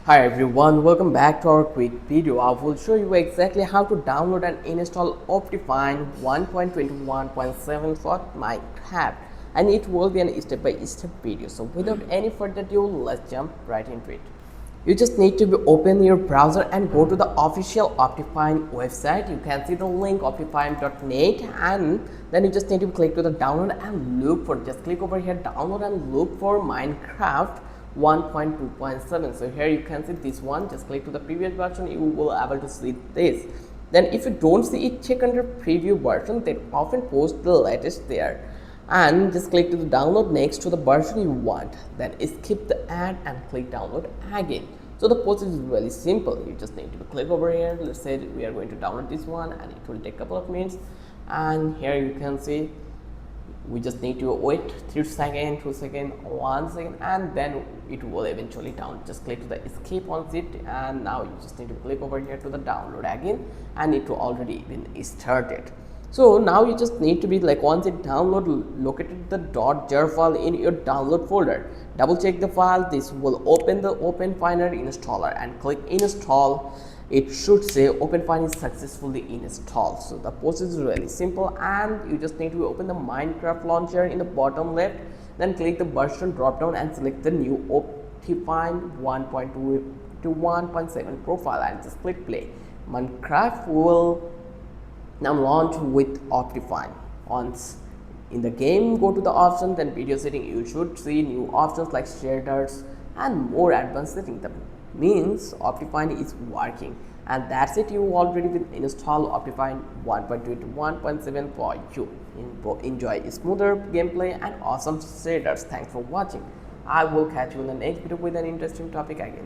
Hi everyone, welcome back to our quick video. I will show you exactly how to download and install OptiFine 1.21.7 for Minecraft, and it will be a step-by-step video. So without any further ado, let's jump right into it. You just need to open your browser and go to the official OptiFine website. You can see the link optifine.net, and then you just need to click to the download and look for, just click over here, download and look for Minecraft 1.2.7. so here you can see this one. Just click to the previous version, you will able to see this. Then if you don't see it, check under preview version, they often post the latest there, and just click to the download next to the version you want, then skip the ad and click download again. So the process is really simple. You just need to click over here. Let's say we are going to download this one, and it will take a couple of minutes. And here you can see we just need to wait 3 seconds, 2 seconds, 1 second, and then it will eventually down. Just click to the escape on it, and now you just need to click over here to the download again, and it will already been started. So now you just need to be like, once it download, located the .jar file in your download folder, double check the file. This will open the OpenFiner installer and click install. It should say OpenFine is successfully installed. So the process is really simple, and you just need to open the Minecraft launcher in the bottom left, then click the version drop down and select the new OptiFine 1.2 to 1.7 profile and just click play. Minecraft will now launch with OptiFine. Once in the game, go to the option, then video setting. You should see new options like shaders and more advanced setting. That means OptiFine is working, and that's it. You already will install OptiFine 1.2 to 1.7 for you. Enjoy smoother gameplay and awesome shaders. Thanks for watching. I will catch you in the next video with an interesting topic again.